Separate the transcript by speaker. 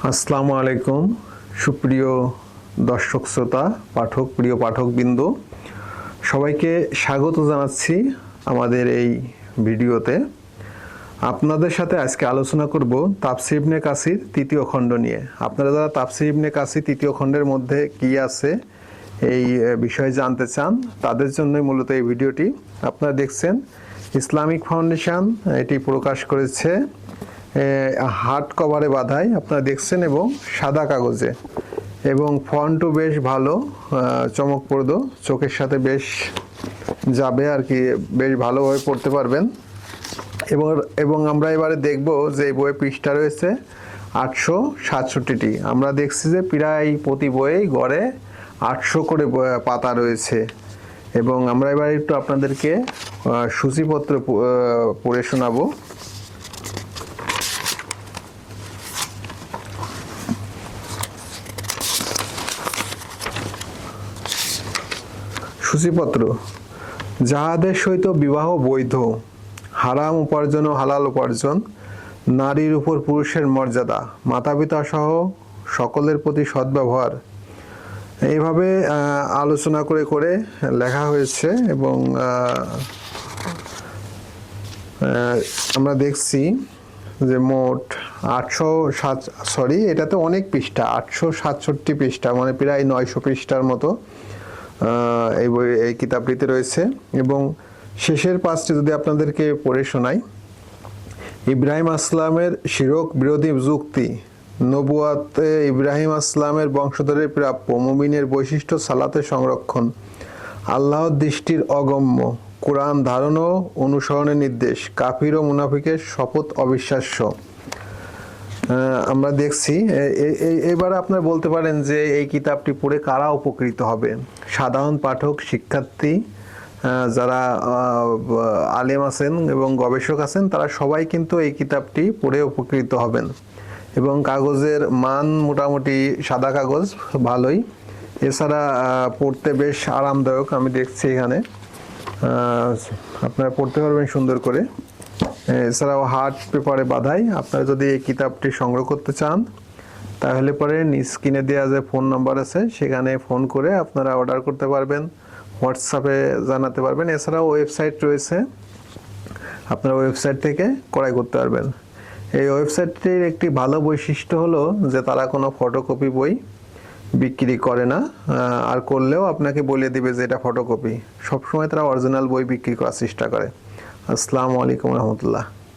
Speaker 1: আসসালামু আলাইকুম সুপ্রিয় দর্শক শ্রোতা প্রিয় পাঠকবৃন্দ, সবাইকে স্বাগত জানাচ্ছি আমাদের এই ভিডিওতে। আপনাদের সাথে আজকে আলোচনা করব তাফসীর ইবনে কাসির তৃতীয় খণ্ড নিয়ে। আপনারা যারা তাফসীর ইবনে কাসির তৃতীয় খণ্ডের মধ্যে কি আছে এই বিষয়ে জানতে চান, তাদের জন্যই মূলত এই ভিডিওটি। আপনারা দেখছেন ইসলামিক ফাউন্ডেশন এটি প্রকাশ করেছে হার্ড কভারে বাঁধাই, আপনারা দেখছেন, এবং সাদা কাগজে, এবং ফন্টও বেশ ভালো, চমকপ্রদ, চোখের সাথে বেশ যাবে আর কি, বেশ ভালোভাবে পড়তে পারবেন। এবং আমরা এবারে দেখব যে এই বইয়ে পৃষ্ঠা রয়েছে 867টি। আমরা দেখছি যে প্রায় প্রতি বইয়েই গড়ে 800 করে পাতা রয়েছে। এবং আমরা এবার একটু আপনাদেরকে সূচিপত্র পড়ে শোনাবো। সূচিপত্র: যাহাদের সহিত বিবাহ বৈধ, হারাম উপার্জন ও হালাল উপার্জন, নারীর উপর পুরুষের মর্যাদা, মাতা পিতা সহ সকলের প্রতি সদ্ব্যবহার, এইভাবে আলোচনা করে করে লেখা হয়েছে। এবং আমরা দেখছি যে মোট এটাতে অনেক পৃষ্ঠা, 867 পৃষ্ঠা, মানে প্রায় 900 পৃষ্ঠার মতো এই কিতাবটিতে রয়েছে। এবং শেষের পাঁচটি যদি আপনাদেরকে পড়ে শোনাই: ইব্রাহিম আসলামের শিরক বিরোধী যুক্তি, নবুয়াতে ইব্রাহিম আসলামের বংশধরের প্রাপ্য, মুমিনের বৈশিষ্ট্য, সালাতের সংরক্ষণ, আল্লাহর দৃষ্টির অগম্য, কোরআন ধারণ ও অনুসরণের নির্দেশ, কাফির ও মুনাফিকের শপথ অবিশ্বাস্য। আমরা দেখছি। এবার আপনারা বলতে পারেন যে এই কিতাবটি পড়ে কারা উপকৃত হবে? সাধারণ পাঠক, শিক্ষার্থী, যারা আলেম আছেন এবং গবেষক আছেন, তারা সবাই কিন্তু এই কিতাবটি পড়ে উপকৃত হবেন। এবং কাগজের মান মোটামুটি, সাদা কাগজ, ভালোই। এছাড়া পড়তে বেশ আরামদায়ক, আমি দেখছি এখানে আপনারা পড়তে পারবেন সুন্দর করে। এছাড়াও হার্ড পেপারে বাঁধাই। আপনারা যদি এই কিতাবটি সংগ্রহ করতে চান, তাহলে পরে স্ক্রিনে দেওয়া যে ফোন নাম্বার আছে, সেখানে ফোন করে আপনারা অর্ডার করতে পারবেন, হোয়াটসঅ্যাপে জানাতে পারবেন। এছাড়াও ওয়েবসাইট রয়েছে, আপনারা ওয়েবসাইট থেকে ক্রয় করতে পারবেন। এই ওয়েবসাইটটির একটি ভালো বৈশিষ্ট্য হলো যে তারা কোনো ফটোকপি বই বিক্রি করে না, আর করলেও আপনাকে বলে দিবে যে এটা ফটোকপি। সবসময় তারা অরিজিনাল বই বিক্রি করার চেষ্টা করে। আসসালামু আলাইকুম রহমতুল্লাহ।